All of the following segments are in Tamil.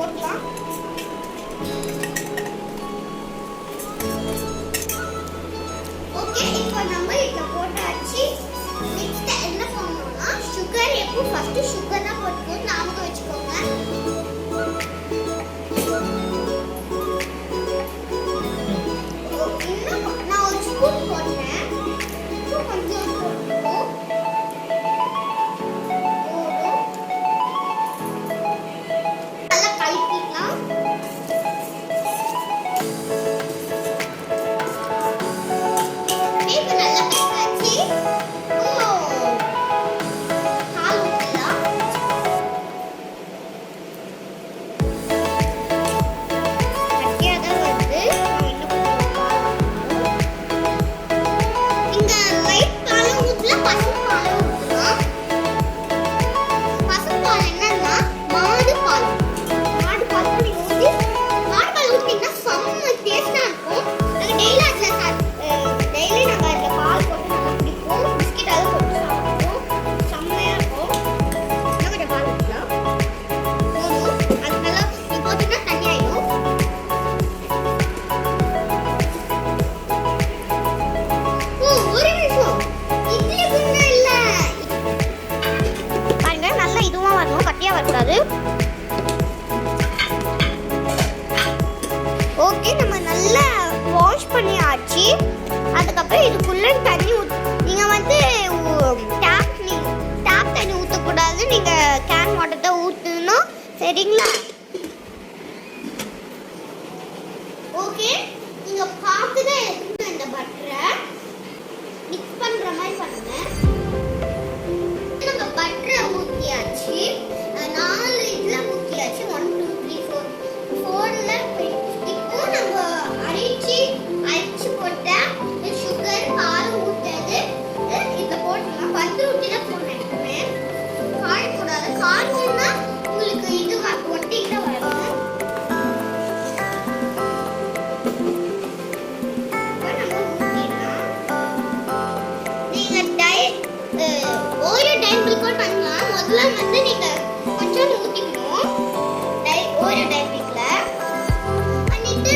போடலாம். ஓகே, இப்போ நம்ம இத போட்டாச்சு. நெக்ஸ்ட் என்ன பண்ணனும்னா சுகர் எப்போ ஃபர்ஸ்ட் சுகர் தான் போட்டுக்கணும், ஞாபகம் வச்சுக்கோங்க. நான் ஒரு ஸ்பூன் போடுறேன். கொஞ்சம் போட்டுக்கோ. நல்லா கலக்கிடலாம். இப்போ நல்லா கலக்காச்சு. பால் ஊத்தலாம். ஓகே, நம்ம நல்லா வாஷ் பண்ணியாச்சு. அதுக்கப்புறம் இதுக்குள்ள தண்ணி நீங்க வந்து டேப் தண்ணி ஊற்றக்கூடாது, நீங்க கேன் வாட்டர் தான் ஊற்றணும். சரிங்களா? ஓகே, நீங்க பார்த்துதான் எடுத்துக்கணும். இந்த பட்டரை மிக்ஸ் பண்ற மாதிரி பண்ணுங்க. நம்ம பட்டரை ஊற்றியாச்சு. 4 இதுல ஊற்றியாச்சு. 1 2 3 4 4ல இப்போ நம்ம அரைச்சு போட்ட சுகர் பால் ஊற்றது இதை போட்டுக்கலாம். 10 ஊற்றினா போட்டுருக்கேன். காய் கூடாது. காய்னா உங்களுக்கு இது ஒட்டிக்கிட்ட வரும். ஒரு டைம் பண்ணலாம். முதல்ல வந்து நீங்க கொஞ்சம் ஊத்திக்கணும். ஒரு டைம்ல பண்ணிட்டு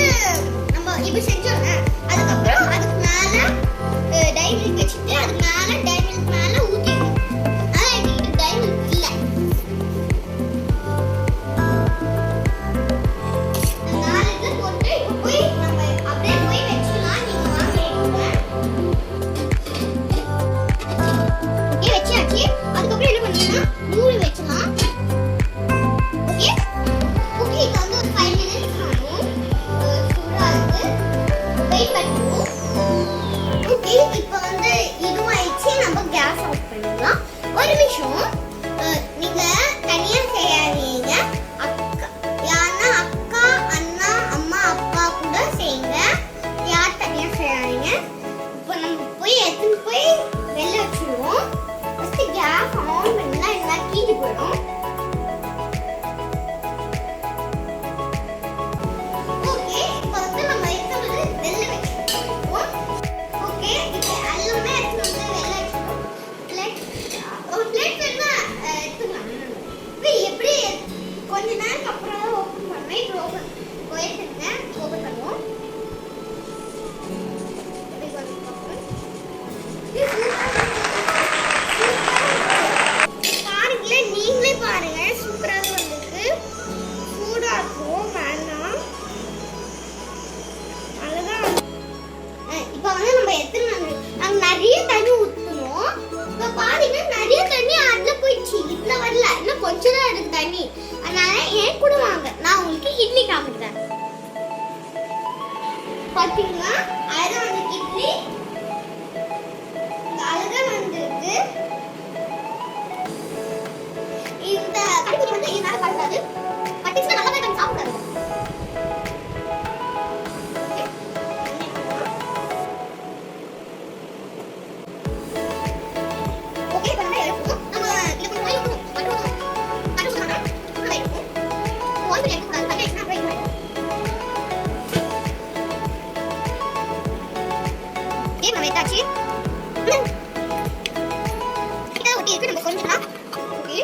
நம்ம இப்ப செஞ்சோம்ல, அதுக்கப்புறம் அதுக்கு மேல டைமில் வச்சுட்டு அதுக்கு மேல டைமில் மேல ஊத்திக்கணும். ஆனா என்கிட்ட டைமில் இல்ல, அதனால இதை போட்டு இப்ப போய் நம்ம அப்படியே போய் வச்சுக்கலாம். நீங்க வாங்க வச்சாச்சு. அதுக்கப்புறம் என்ன பண்ணீங்கன்னா மூடி வச்சலாம். ஓகே ஓகே, இது வந்து ஒரு 5 மினிட்ஸ் ஆகும். சூடா இருக்கு, வெயிட் பண்ணுவோம். ஓகே, இப்போ வந்து இதுவாயிடுச்சு. நம்ம கேஸ் ஆஃப் பண்ணிடலாம். ஒரு நிமிஷம், நீங்க தனியா செய்யாதீங்க. யாருன்னா அக்கா, அண்ணா, அம்மா, அப்பா கூட செய்யுங்க. யார் தனியா செய்யாதீங்க. இப்போ நம்ம போய் எடுத்துன்னு போய் வெளில வச்சுருவோம். கேஸ் ஆன் பண்ணா எல்லாம் கீழே போயிடும். ஓகே, இப்போ வந்து நம்ம எடுத்து வெளில வச்சுருவோம். ஓகே, இப்போ எல்லாமே எடுத்து வந்து வெளில வச்சுருவோம். ஒரு பிளேட் வேணா எடுத்துக்கலாம். இப்போ எப்படி கொஞ்ச நேரம் அப்புறம் தான் ஓப்பன் பண்ணுவேன். இப்போ ஓப்பன் பண்ணுவோம். நீங்களே பாருங்க, சூப்பராக வந்திருக்கு. சூடா இருக்கும். வேணாம், அவ்வளவுதான். இப்போ வந்து நம்ம நாங்க நிறைய தண்ணி ஊற்றணும். இப்போ பாருங்க, நிறைய தண்ணி அதுல போயிடுச்சு. இதுல வரல, இன்னும் கொஞ்சம் தான் இருக்கு தண்ணி. அதனால ஏன் கூட வாங்க, நான் உங்களுக்கு இட்லி காமிக்கிறேன். பாத்தீங்கன்னா அழகா வந்து இட்லி அழகா வந்திருக்கு. இந்த கடுகு வந்து இதனால பண்ணாது. பட்டிச்சுனா நல்லா தான் சாப்பிடாது. ஓகே, பண்ணா எடுப்போம். நம்ம இது கொஞ்சம் ஓய் ஊத்தணும். கடுகு சொன்னா ஓய் ஊத்தணும். ஓய் பண்ணி எடுத்துக்கலாம். கடுகு எக்ஸ்ட்ரா போய் போய். ஏன் நம்ம ஏதாச்சு இத ஊத்தி இருக்கு. நம்ம கொஞ்சம் ஓகே